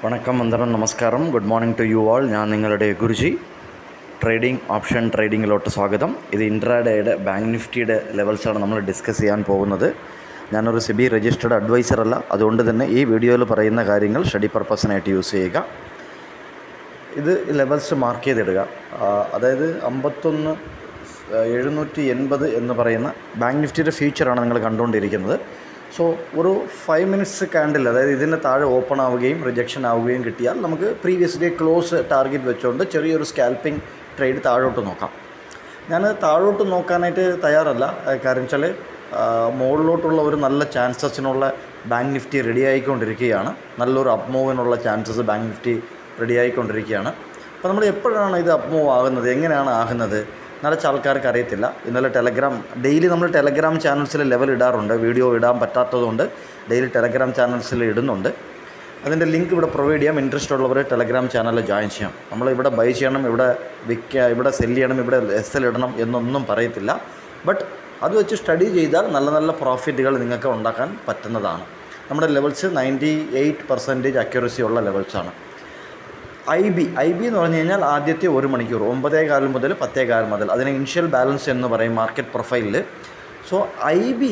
വണക്കം, വന്ദനം, നമസ്കാരം. Good morning to you all. ഞാൻ നിങ്ങളുടെ ഗുരുജി. ഓപ്ഷൻ ട്രേഡിങ്ങിലോട്ട് സ്വാഗതം. ഇത് ഇൻട്രാഡേയുടെ ബാങ്ക് നിഫ്റ്റിയുടെ ലെവൽസാണ് നമ്മൾ ഡിസ്കസ് ചെയ്യാൻ പോകുന്നത്. ഞാനൊരു സെബി രജിസ്റ്റേർഡ് അഡ്വൈസർ അല്ല, അതുകൊണ്ട് തന്നെ ഈ വീഡിയോയിൽ പറയുന്ന കാര്യങ്ങൾ സ്റ്റഡി പർപ്പസിനായിട്ട് യൂസ് ചെയ്യുക. ഇത് ലെവൽസ് മാർക്ക് ചെയ്തിടുക. അതായത് 51,780 എന്ന് പറയുന്ന ബാങ്ക് നിഫ്റ്റിയുടെ ഫ്യൂച്ചറാണ് നിങ്ങൾ കണ്ടുകൊണ്ടിരിക്കുന്നത്. സോ ഒരു 5 മിനിറ്റ്സ് കാൻഡിൽ, അതായത് ഇതിന് താഴെ ഓപ്പൺ ആവുകയും റിജക്ഷൻ ആവുകയും കിട്ടിയാൽ നമുക്ക് പ്രീവിയസ് ഡേ ക്ലോസ് ടാർഗറ്റ് വെച്ചുകൊണ്ട് ചെറിയൊരു സ്കാൽപ്പിംഗ് ട്രേഡ് താഴോട്ട് നോക്കാം. ഞാൻ താഴോട്ട് നോക്കാനായിട്ട് തയ്യാറല്ല. കാരണം വെച്ചാൽ മുകളിലോട്ടുള്ള ഒരു നല്ല ചാൻസസിനുള്ള ബാങ്ക് നിഫ്റ്റി റെഡി ആയിക്കൊണ്ടിരിക്കുകയാണ്. നല്ലൊരു അപ്പ് മൂവിനുള്ള ചാൻസസ് ബാങ്ക് നിഫ്റ്റി റെഡി ആയിക്കൊണ്ടിരിക്കുകയാണ്. അപ്പോൾ നമ്മൾ എപ്പോഴാണ് ഇത് അപ്പ് മൂവ് ആകുന്നത്, എങ്ങനെയാണ് ആകുന്നത് നിറച്ച ആൾക്കാർക്ക് അറിയത്തില്ല. ഇന്നലെ ഡെയിലി നമ്മൾ ടെലഗ്രാം ചാനൽസിൽ ലെവൽ ഇടാറുണ്ട്. വീഡിയോ ഇടാൻ പറ്റാത്തതുകൊണ്ട് ഡെയിലി ടെലഗ്രാം ചാനൽസിൽ ഇടുന്നുണ്ട്. അതിൻ്റെ ലിങ്ക് ഇവിടെ പ്രൊവൈഡ് ചെയ്യാം. ഇൻട്രസ്റ്റ് ഉള്ളവർ ടെലഗ്രാം ചാനലിൽ ജോയിൻ ചെയ്യാം. നമ്മൾ ഇവിടെ ബൈ ചെയ്യണം, ഇവിടെ വിൽക്കുക, ഇവിടെ സെല് ചെയ്യണം, ഇവിടെ SL ഇടണം എന്നൊന്നും പറയത്തില്ല. ബട്ട് അത് വെച്ച് സ്റ്റഡി ചെയ്താൽ നല്ല നല്ല പ്രോഫിറ്റുകൾ നിങ്ങൾക്ക് ഉണ്ടാക്കാൻ പറ്റുന്നതാണ്. നമ്മുടെ ലെവൽസ് 98% അക്യുറസി ഉള്ള ലെവൽസാണ്. ഐ ബി എന്ന് പറഞ്ഞു കഴിഞ്ഞാൽ ആദ്യത്തെ 1 മണിക്കൂർ 9:15 മുതൽ 10:15 മുതൽ, അതിന് ഇനിഷ്യൽ ബാലൻസ് എന്ന് പറയും മാർക്കറ്റ് പ്രൊഫൈലിൽ. സോ IB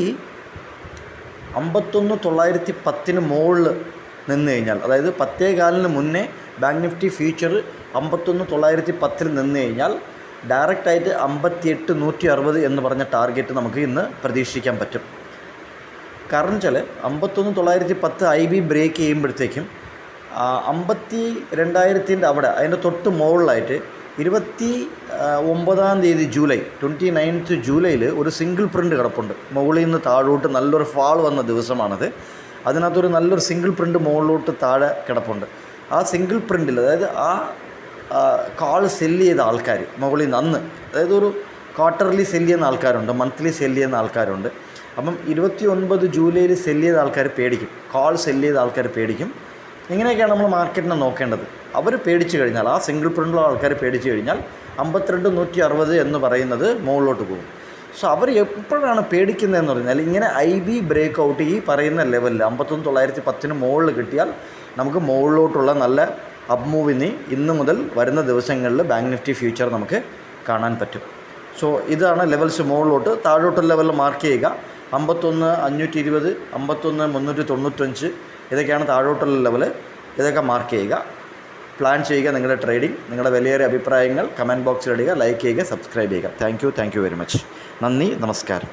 51,910 മുകളിൽ നിന്ന് കഴിഞ്ഞാൽ, അതായത് 10:15 മുന്നേ ബാങ്ക് നിഫ്റ്റി ഫ്യൂച്ചർ 51,910 നിന്ന് കഴിഞ്ഞാൽ ഡയറക്റ്റായിട്ട് 58,160 എന്ന് പറഞ്ഞ ടാർഗറ്റ് നമുക്ക് ഇന്ന് പ്രതീക്ഷിക്കാൻ പറ്റും. കാരണം വെച്ചാൽ 51,910 IB ബ്രേക്ക് ചെയ്യുമ്പോഴത്തേക്കും 52,000 അവിടെ അതിൻ്റെ തൊട്ട് മുകളിലായിട്ട് 29 ജൂലൈ 29th ജൂലൈയിൽ ഒരു സിംഗിൾ പ്രിൻ്റ് കിടപ്പുണ്ട്. മുകളിൽ നിന്ന് താഴോട്ട് നല്ലൊരു ഫാൾ വന്ന ദിവസമാണത്. അതിനകത്തൊരു നല്ലൊരു സിംഗിൾ പ്രിൻ്റ് മുകളിലോട്ട് താഴെ കിടപ്പുണ്ട്. ആ സിംഗിൾ പ്രിൻ്റിൽ, അതായത് ആ കാൾ സെല്ല് ചെയ്ത ആൾക്കാർ മുകളിൽ നിന്ന് അന്ന്, അതായത് ഒരു ക്വാർട്ടർലി സെല്ല് ചെയ്യുന്ന ആൾക്കാരുണ്ട്, മന്ത്ലി സെല്ല് ചെയ്യുന്ന ആൾക്കാരുണ്ട്. അപ്പം 29 ജൂലൈയിൽ സെല്ല് ചെയ്ത ആൾക്കാർ പേടിക്കും, കാൾ സെല്ല് ചെയ്ത ആൾക്കാർ പേടിക്കും. ഇങ്ങനെയൊക്കെയാണ് നമ്മൾ മാർക്കറ്റിനെ നോക്കേണ്ടത്. അവർ പേടിച്ച് കഴിഞ്ഞാൽ, ആ സിംഗിൾ പ്രിൻ്റുള്ള ആൾക്കാർ പേടിച്ച് കഴിഞ്ഞാൽ 52,160 എന്ന് പറയുന്നത് മുകളിലോട്ട് പോകും. സോ അവർ എപ്പോഴാണ് പേടിക്കുന്നതെന്ന് പറഞ്ഞാൽ, ഇങ്ങനെ IB ബ്രേക്ക് ഔട്ട് ഈ പറയുന്ന ലെവലിൽ 51,910 മുകളിൽ കിട്ടിയാൽ നമുക്ക് മുകളിലോട്ടുള്ള നല്ല അപ്പ് മൂവിന് ഇന്ന് മുതൽ വരുന്ന ദിവസങ്ങളിൽ ബാങ്ക് നിഫ്റ്റി ഫ്യൂച്ചർ നമുക്ക് കാണാൻ പറ്റും. സോ ഇതാണ് ലെവൽസ്. മുകളിലോട്ട് താഴോട്ടുള്ള ലെവലിൽ മാർക്ക് ചെയ്യുക. 51,520, 51,395 ഇതൊക്കെയാണ് താഴോട്ടുള്ള ലെവൽ. ഇതൊക്കെ മാർക്ക് ചെയ്യുക, പ്ലാൻ ചെയ്യുക നിങ്ങളുടെ ട്രേഡിംഗ്. നിങ്ങളുടെ വിലയേറിയ അഭിപ്രായങ്ങൾ കമൻറ്റ് ബോക്സിൽ ഇടുക, ലൈക്ക് ചെയ്യുക, സബ്സ്ക്രൈബ് ചെയ്യുക. Thank you very much. നന്ദി, നമസ്കാരം.